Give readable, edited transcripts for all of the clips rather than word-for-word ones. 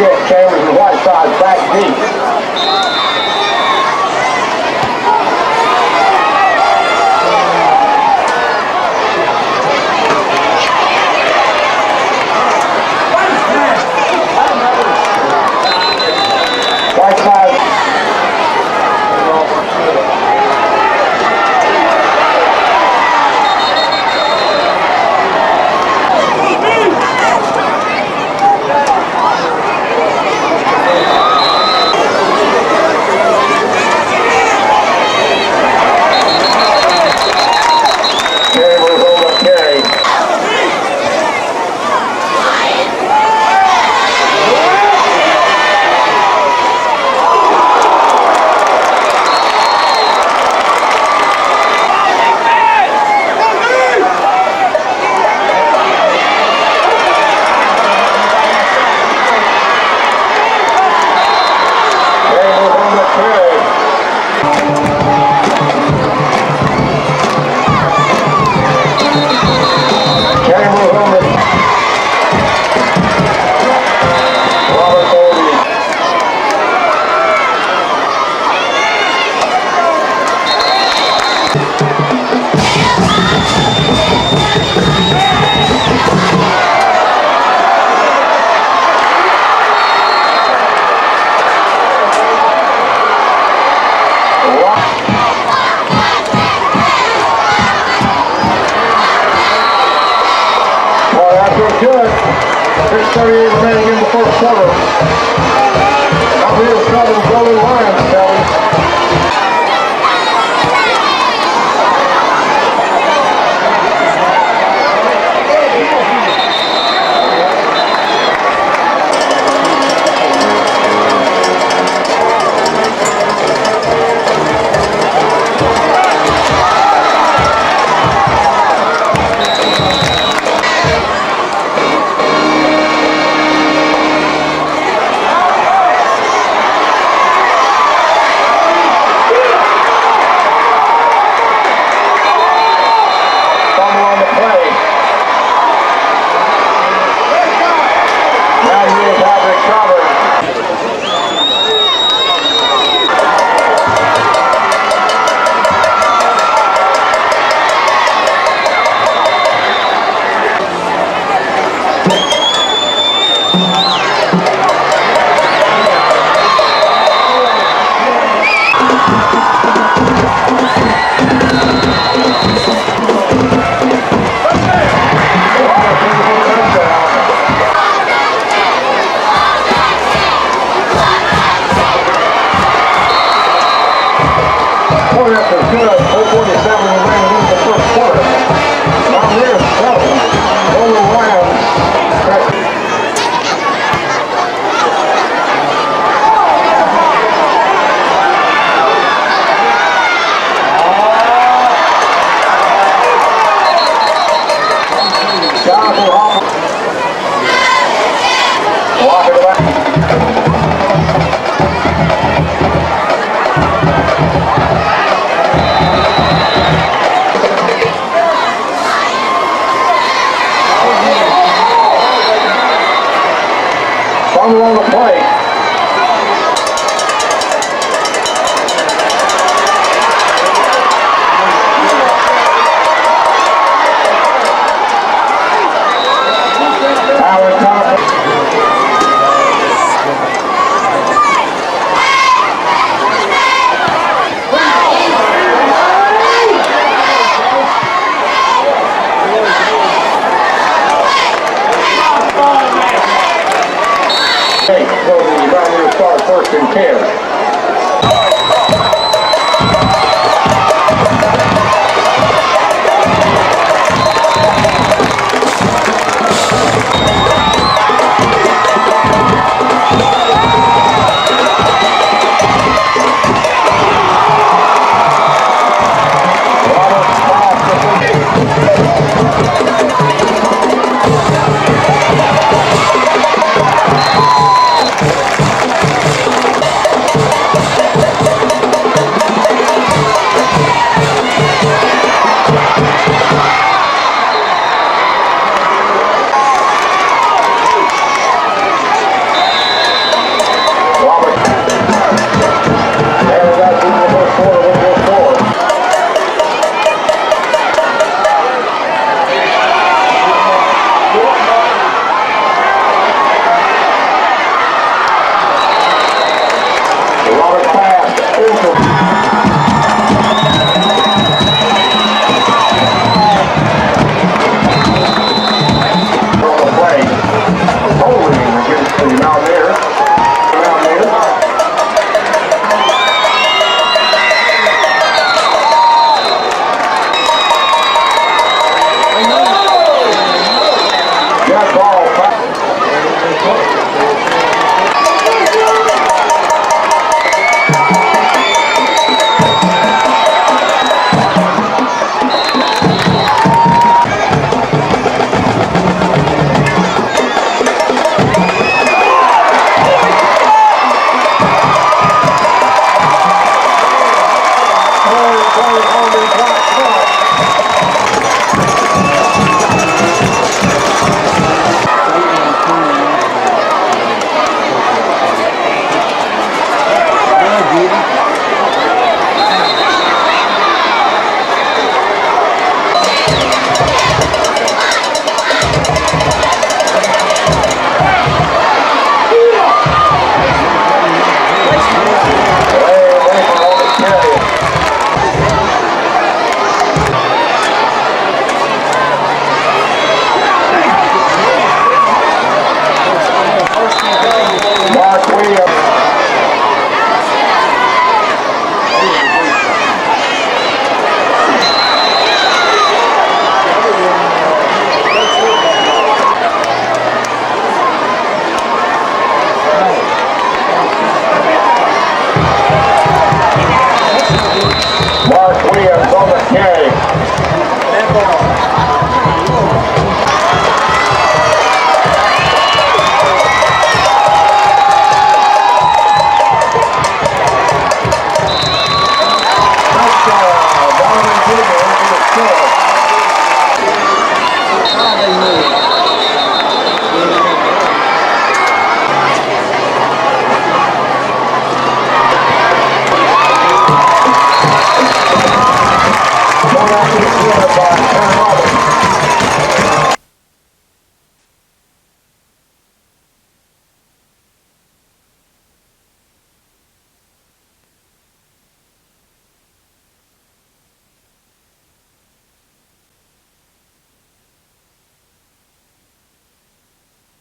Chambers and Whiteside back deep. Good. 6:38 remaining in the first quarter. Out here is Shelby Golden Lions, Shelby. Fumble on the play. First and 10.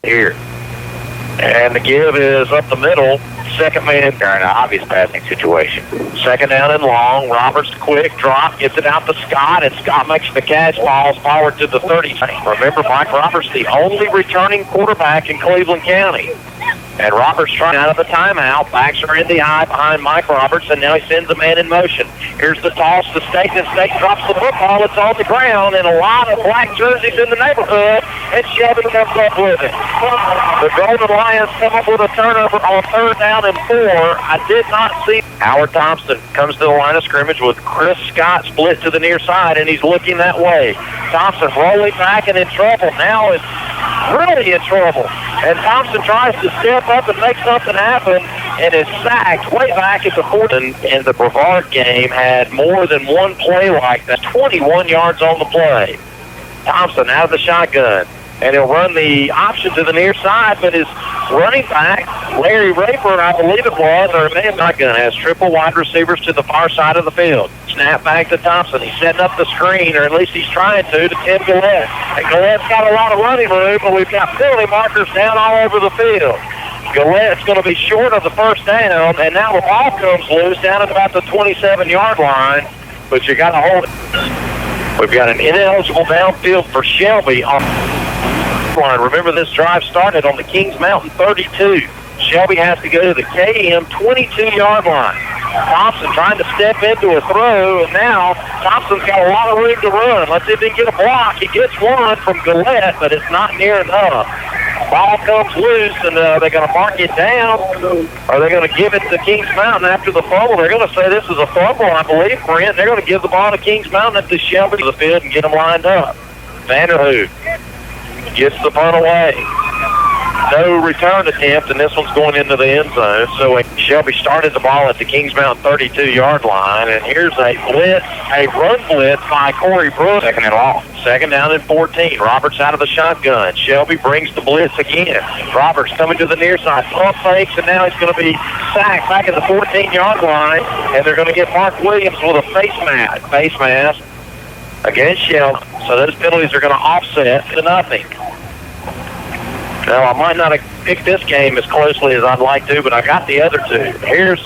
here. And the give is up the middle. Second man, they're in an obvious passing situation. Second down and long. Roberts quick drop, gets it out to Scott, and Scott makes the catch, falls forward to the 30. Remember, Mike Roberts, the only returning quarterback in Cleveland County. And Roberts trying out of the timeout. Backs are in the eye behind Mike Roberts, and now he sends a man in motion. Here's the toss to State, and State drops the football. It's on the ground, and a lot of black jerseys in the neighborhood, and Shelby comes up with it. The Golden Lions come up with a turnover on third down and 4. I did not see. Howard Thompson comes to the line of scrimmage with Chris Scott split to the near side, and he's looking that way. Thompson rolling back and in trouble. Now is really in trouble. And Thompson tries to step up and make something happen and is sacked way back at the 40. And the Brevard game had more than one play like that. 21 yards on the play. Thompson out of the shotgun. And he'll run the option to the near side, but his running back, Larry Rayford, I believe it was, or it may have not been, has triple wide receivers to the far side of the field. Snap back to Thompson. He's setting up the screen, or at least he's trying to Tim Gillette. And Gillette's got a lot of running room, but we've got penalty markers down all over the field. Gillette's going to be short of the first down, and now the ball comes loose down at about the 27-yard line, but you got to hold it. We've got an ineligible downfield for Shelby on line. Remember, this drive started on the Kings Mountain 32. Shelby has to go to the KM 22-yard line. Thompson trying to step into a throw, and now Thompson's got a lot of room to run. Let's see if he can get a block. He gets one from Gillette, but it's not near enough. Ball comes loose, and they're going to mark it down. Are they going to give it to Kings Mountain after the fumble? They're going to say this is a fumble, I believe, Brent. They're going to give the ball to Kings Mountain at the Shelby to the field and get them lined up. Vanderhoof gets the punt away. No return attempt, and this one's going into the end zone. So Shelby started the ball at the Kings Mountain 32-yard line, and here's a blitz, a run blitz by Corey Brooks. Second and long. Second down and 14. Roberts out of the shotgun. Shelby brings the blitz again. Roberts coming to the near side. Pump fakes, and now he's going to be sacked back at the 14-yard line, and they're going to get Mark Williams with a face mask against Shelby. So those penalties are going to offset to nothing. Now, I might not have picked this game as closely as I'd like to, but I got the other two. Here's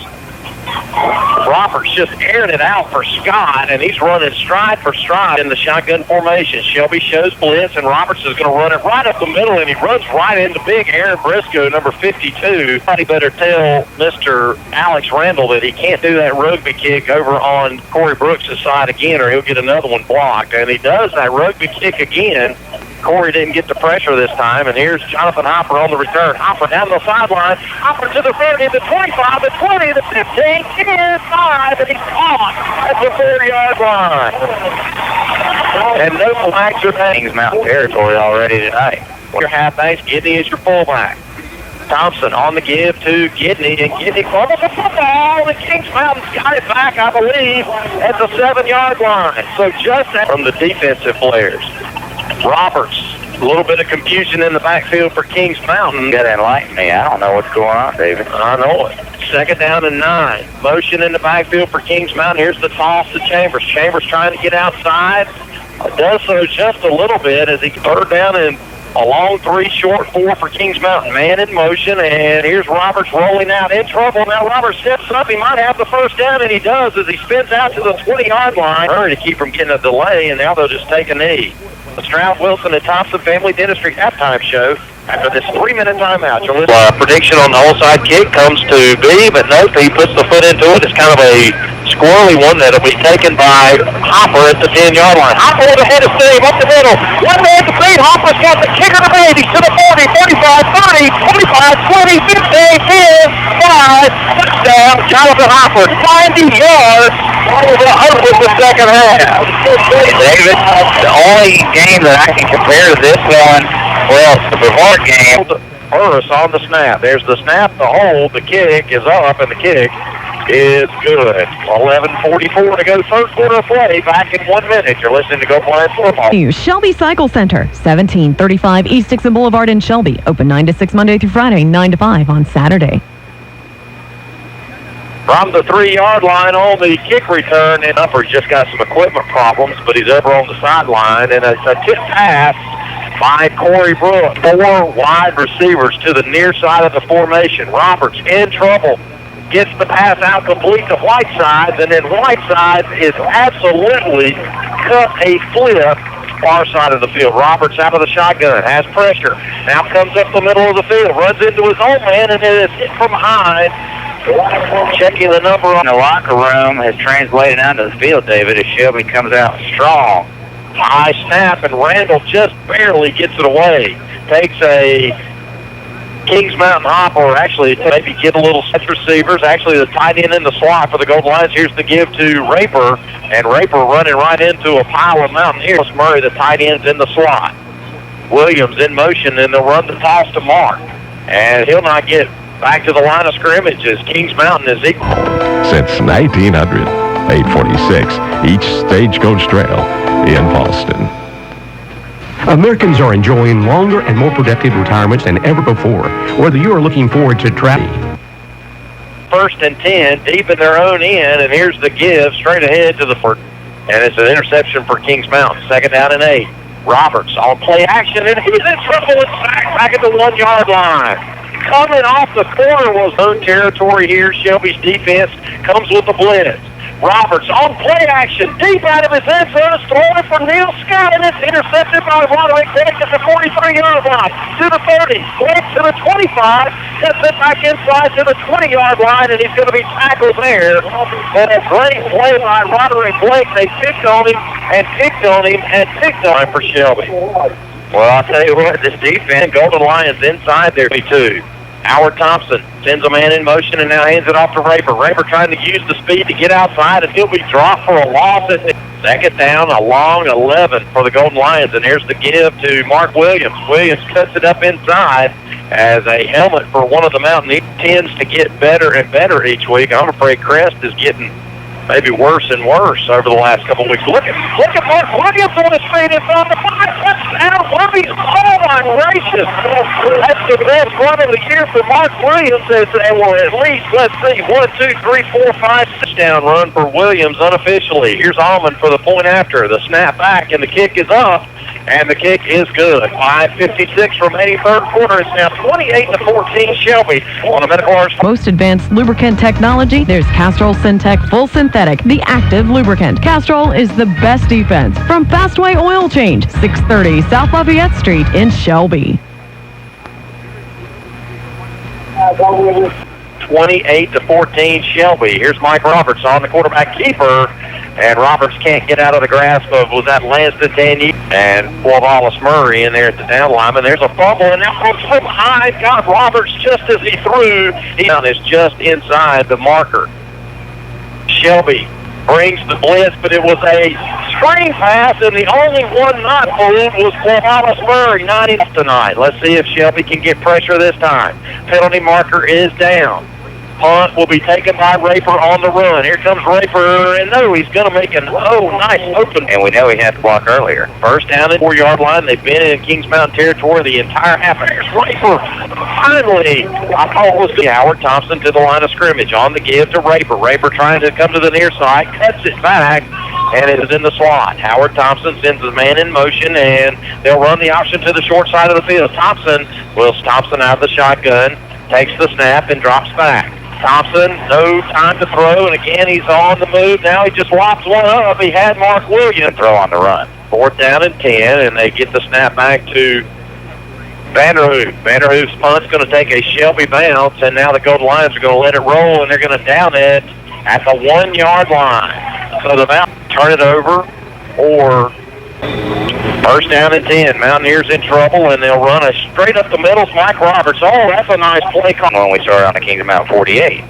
Roberts just airing it out for Scott, and he's running stride for stride in the shotgun formation. Shelby shows blitz, and Roberts is going to run it right up the middle, and he runs right into big Aaron Briscoe, number 52. Somebody better tell Mr. Alex Randall that he can't do that rugby kick over on Corey Brooks' side again, or he'll get another one blocked. And he does that rugby kick again. Corey didn't get the pressure this time, and here's Jonathan Hopper on the return. Hopper down the sideline. Hopper to the 30, the 25, the 20, the 15, 10, 5, and he's caught at the 40-yard line. And no flags are Kings Mountain territory already tonight. Your halfbacks, Gidney is your fullback. Thompson on the give to Gidney, and Gidney fumbles the football, and Kings Mountain's got it back, I believe, at the 7-yard line. So just from the defensive players. Roberts, a little bit of confusion in the backfield for Kings Mountain. You got to enlighten me. I don't know what's going on, David. I know it. Second down and 9. Motion in the backfield for Kings Mountain. Here's the toss to Chambers. Chambers trying to get outside. Does so just a little bit as he third down and a long 3, short 4 for Kings Mountain. Man in motion, and here's Roberts rolling out in trouble. Now Roberts steps up. He might have the first down, and he does as he spins out to the 20-yard line. Hurry to keep from getting a delay, and now they'll just take a knee. The Stroud, Wilson, and Thompson Family Dentistry halftime show after this 3-minute timeout. Prediction on the onside kick comes to B, but nope, he puts the foot into it. It's kind of a squirrely one that'll be taken by Hopper at the 10-yard line. Hopper with a head of steam up the middle. One man to beat. Hopper's got the kicker to beat. He's to the 40, 45, 30, 25, 20, 15, 10, 5. Touchdown, Jonathan Hopper, 90 yards over the second half. David, the only game that I can compare to this one, well, the Brevard game. Burris on the snap. There's the snap, the hold, the kick is up, and the kick is good. 11:44 to go, third quarter of play. Back in 1 minute. You're listening to Go Lions Football. Shelby Cycle Center, 1735 East Dixon Boulevard in Shelby. Open 9 to 6 Monday through Friday, 9 to 5 on Saturday. From the 3-yard line on the kick return, and Upper's just got some equipment problems, but he's over on the sideline, and it's a tip pass by Corey Brooks. 4 wide receivers to the near side of the formation. Roberts in trouble. Gets the pass out complete to Whiteside, and then Whiteside is absolutely cut a flip far side of the field. Roberts out of the shotgun, has pressure. Now comes up the middle of the field, runs into his own man, and then is hit from behind. Checking the number on The locker room has translated onto the field, David, as Shelby comes out strong. high snap, and Randall just barely gets it away. Takes a Kings Mountain hop, or actually maybe get a little set receivers. Actually, the tight end in the slot for the Golden Lions. Here's the give to Raper, and Raper running right into a pile of Mountaineers. Murray, the tight end's in the slot. Williams in motion, and they'll run the toss to Mark. And he'll not get back to the line of scrimmage as Kings Mountain is equal. Since 1900, 846 each Stagecoach Trail in Boston. Americans are enjoying longer and more productive retirements than ever before. Whether you are looking forward to travel. 1st and 10, deep in their own end, and here's the give straight ahead to the first. And it's an interception for Kings Mountain. 2nd down and 8. Roberts on play action, and he's in trouble. It's back at the 1 yard line. Coming off the corner was own territory here. Shelby's defense comes with the blitz. Roberts on play action, deep out of his end zone, throwing it for Neil Scott, and it's intercepted by Roderick Blake at the 43-yard line, to the 30, Blake to the 25, sets it back inside to the 20-yard line, and he's going to be tackled there. And a great play by Roderick Blake. They picked on him and picked on him and picked on him for Shelby. Well, I'll tell you what, this defense, Golden Lions inside there, too. Howard Thompson sends a man in motion and now hands it off to Raper. Raper trying to use the speed to get outside, and he'll be dropped for a loss. At 2nd down, a long 11 for the Golden Lions, and here's the give to Mark Williams. Williams cuts it up inside as a helmet for one of the Mountaineers. Tends to get better and better each week. I'm afraid Crest is getting maybe worse and worse over the last couple of weeks. Look at Mark Williams on his feet in front of the 5 touchdown. Williams, oh my gracious. That's the best run of the year for Mark Williams. And well, at least, let's see, 1, 2, 3, 4, 5 touchdown run for Williams unofficially. Here's Almond for the point after. The snap back, and the kick is up. And the kick is good. 5:56 remaining third quarter. It's now 28-14 Shelby on the Medical Arts. Most advanced lubricant technology, there's Castrol Syntec Full Synthetic, the active lubricant. Castrol is the best defense. From Fastway Oil Change, 630 South Lafayette Street in Shelby. 28-14 Shelby. Here's Mike Roberts on the quarterback keeper. And Roberts can't get out of the grasp of, was that Lanston Daniel and Wallace Murray in there at the down lineman. There's a fumble, and now comes from behind. Got Roberts just as he threw. He is just inside the marker. Shelby brings the blitz, but it was a screen pass, and the only one not pulled was Wallace Murray. 90 tonight. Let's see if Shelby can get pressure this time. Penalty marker is down. Punt will be taken by Raper on the run. Here comes Raper, and no, he's going to make an nice open. And we know he had to block earlier. 1st down at 4-yard line. They've been in Kings Mountain territory the entire half. Here's Raper. Finally, I thought it was Howard Thompson to the line of scrimmage on the give to Raper. Raper trying to come to the near side, cuts it back, and it is in the slot. Howard Thompson sends the man in motion, and they'll run the option to the short side of the field. Thompson out of the shotgun, takes the snap, and drops back. Thompson, no time to throw, and again, he's on the move. Now he just lops one up. He had Mark Williams throw on the run. 4th down and 10, and they get the snap back to Vanderhoof. Vanderhoof's punt's going to take a Shelby bounce, and now the Golden Lions are going to let it roll, and they're going to down it at the 1 yard line. So the Mountains turn it over, or 1st down and 10. Mountaineers in trouble, and they'll run a straight up the middle. Mike Roberts. Oh, that's a nice play call. When we started on the Kings Mountain 48.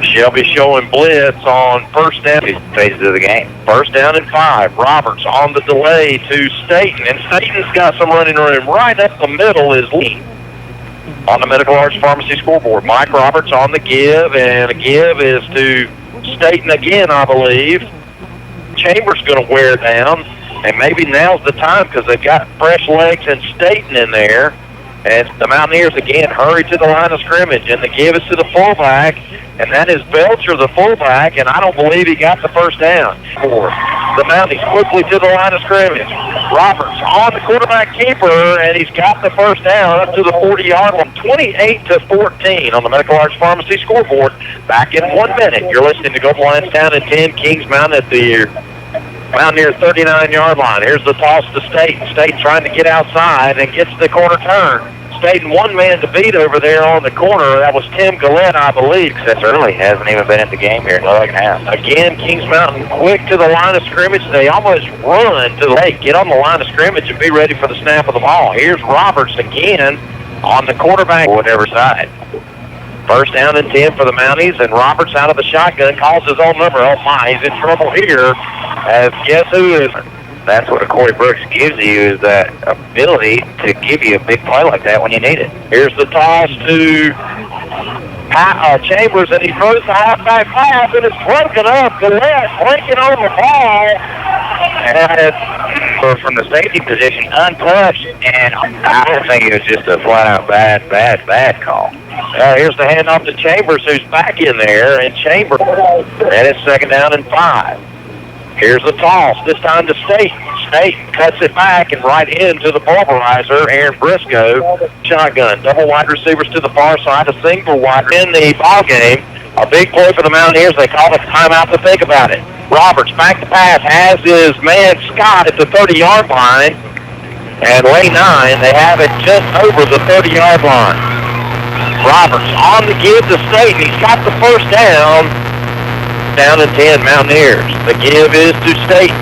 Shelby showing blitz on 1st down. Phases of the game. 1st down and 5. Roberts on the delay to Staten, and Staten's got some running room. Right up the middle is Lee. On the Medical Arts Pharmacy scoreboard, Mike Roberts on the give, and a give is to Staten again, I believe. Chambers going to wear down. And maybe now's the time because they've got fresh legs and Staten in there. And the Mountaineers, again, hurry to the line of scrimmage. And the give is to the fullback. And that is Belcher, the fullback. And I don't believe he got the 1st down. the Mounties quickly to the line of scrimmage. Roberts on the quarterback keeper, and he's got the first down up to the 40-yard line. 28-14 on the Medical Arts Pharmacy scoreboard. Back in 1 minute. You're listening to Golden Lions down at 10. Kings Mountain at the Mountaineers 39-yard line. Here's the toss to Staten. Staten trying to get outside and gets the corner turn. Staten one man to beat over there on the corner. That was Tim Gillette, I believe. That certainly hasn't even been at the game here in the second half. Again, Kings Mountain quick to the line of scrimmage. They almost run to the lake, get on the line of scrimmage and be ready for the snap of the ball. Here's Roberts again on the quarterback, whatever side. First down and 10 for the Mounties, and Roberts out of the shotgun calls his own number. Oh my, he's in trouble here. As guess who is? That's what a Corey Brooks gives you, is that ability to give you a big play like that when you need it. Here's the toss to Chambers, and he throws the halfback pass, and it's broken up. Gillette breaking on the ball. And from the safety position, untouched, and I think it was just a flat-out bad call. Here's the handoff to Chambers, who's back in there, and Chambers, and it's second down and 5. Here's the toss, this time to Staten. Staten cuts it back and right into the pulverizer. Aaron Briscoe, shotgun. Double wide receivers to the far side, a single wide in the ball game. A big play for the Mountaineers. They call it timeout to think about it. Roberts back to pass, has his man Scott at the 30-yard line. And lane 9, they have it just over the 30-yard line. Roberts on the give to Staten. He's got the first down. Down and 10 Mountaineers. The give is to Staten.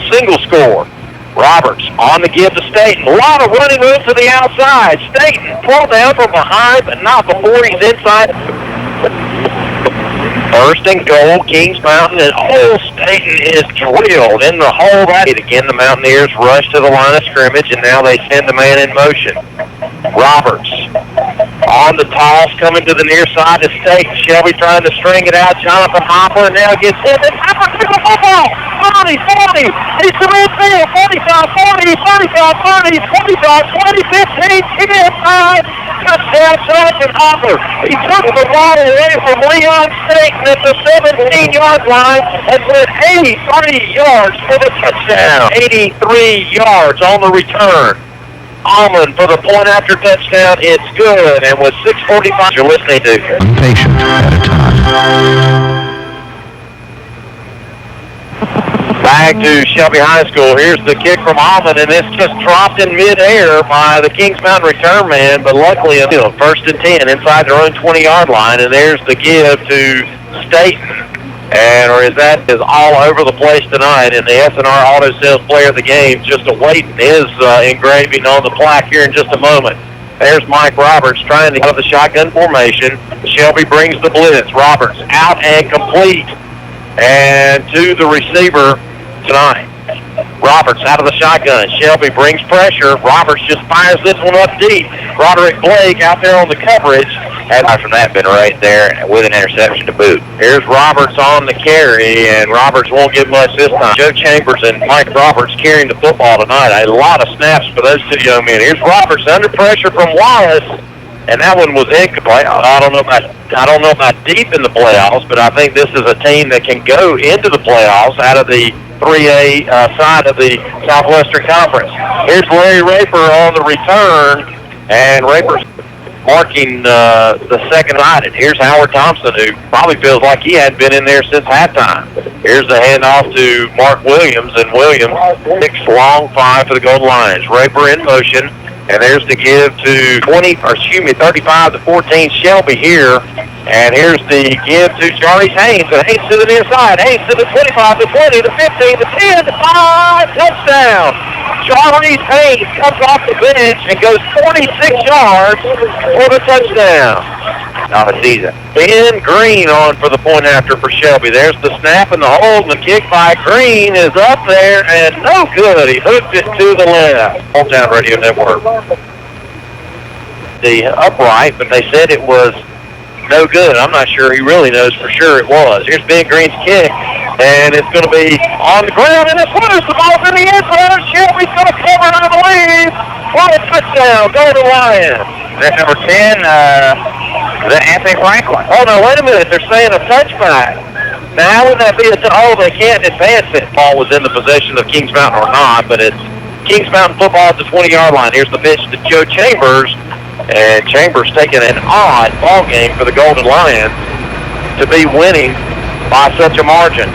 Single score. Roberts on the give to Staten. A lot of running room to the outside. Staten pulled down from behind, but not before he's inside. First and goal, Kings Mountain, and Staten is drilled in the hole. Again, the Mountaineers rush to the line of scrimmage, and now they send the man in motion. Roberts on the toss, coming to the near side to Staten. Shelby trying to string it out. Jonathan Hopper now gets hit. And Hopper took the football. 40, 40. He's to midfield. 45, 40, 35, 30, 25, 20, 15, 10, 5. Touchdown, Jonathan Hopper. He took the ball away from Leon Staten at the 17-yard line and went 83 yards for the touchdown. 83 yards on the return. Almond for the point after touchdown. It's good. And with 6:45, you're listening to One patient at a time. Back to Shelby High School. Here's the kick from Almond, and it's just dropped in midair by the Kings Mountain return man, but luckily, first and 10 inside their own 20-yard line, and there's the give to Staten. And that is all over the place tonight, and the SNR Auto Sales Player of the Game just awaiting his engraving on the plaque here in just a moment. There's Mike Roberts trying to get out of the shotgun formation. Shelby brings the blitz. Roberts out and complete, and to the receiver tonight. Roberts out of the shotgun. Shelby brings pressure. Roberts just fires this one up deep. Roderick Blake out there on the coverage. And from that, been right there with an interception to boot. Here's Roberts on the carry, and Roberts won't get much this time. Joe Chambers and Mike Roberts carrying the football tonight. A lot of snaps for those two young men. Here's Roberts under pressure from Wallace, and that one was incomplete. I don't know about deep in the playoffs, but I think this is a team that can go into the playoffs out of the 3A side of the Southwestern Conference. Here's Larry Raper on the return, and Raper's marking the second side. Here's Howard Thompson, who probably feels like he hadn't been in there since halftime. Here's the handoff to Mark Williams, and Williams 6 long 5 for the Golden Lions. Raper in motion, and there's the give to 35 to 14 Shelby here. And here's the give to Charlie Haynes, and Haynes to the near side. Haynes to the 25, the 20, the 15, the 10, the 5, touchdown. Charlie Haynes comes off the bench and goes 46 yards for the touchdown. Not a season. Ben Green on for the point after for Shelby. There's the snap and the hold, and the kick by Green is up there, and no good. He hooked it to the left. Hometown Radio Network. The upright, but they said it was no good. I'm not sure he really knows for sure it was. Here's Ben Green's kick, and it's going to be on the ground, and it's loose. The ball's in the end zone. Shelby's going to cover it, I believe. What a touchdown. Golden Lions. That number 10, is that Anthony Franklin? Oh, no, wait a minute. They're saying a touchback. Now, would that be they can't advance it. Ball was in the possession of Kings Mountain or not, but it's Kings Mountain football at the 20-yard line. Here's the pitch to Joe Chambers, and Chambers taking an odd ball game for the Golden Lions to be winning by such a margin.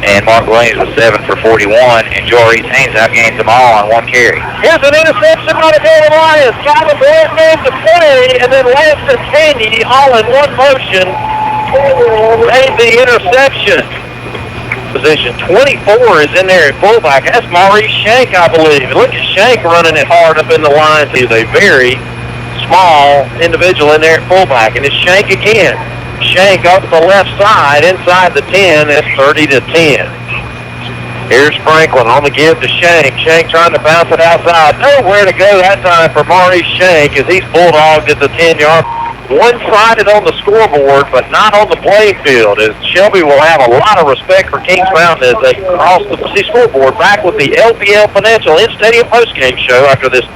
And Mark Williams was 7 for 41, and Joe Reese Haynes outgains them all on 1 carry. Here's an interception by the Golden Lions. Calvin Blanton to 20, and then Lance Taney all in one motion made the interception. Position 24 is in there at fullback. That's Maurice Shank, I believe. Look at Shank running it hard up in the line. He's a very small individual in there at fullback, and it's Shank again. Shank up the left side inside the 10. That's 30-10. Here's Franklin on the give to Shank. Shank trying to bounce it outside. Nowhere to go that time for Maurice Shank as he's bulldogged at the 10-yard. One-sided on the scoreboard, but not on the playing field, as Shelby will have a lot of respect for Kings Mountain as they cross the scoreboard. Back with the LPL Financial In-Stadium postgame show after this.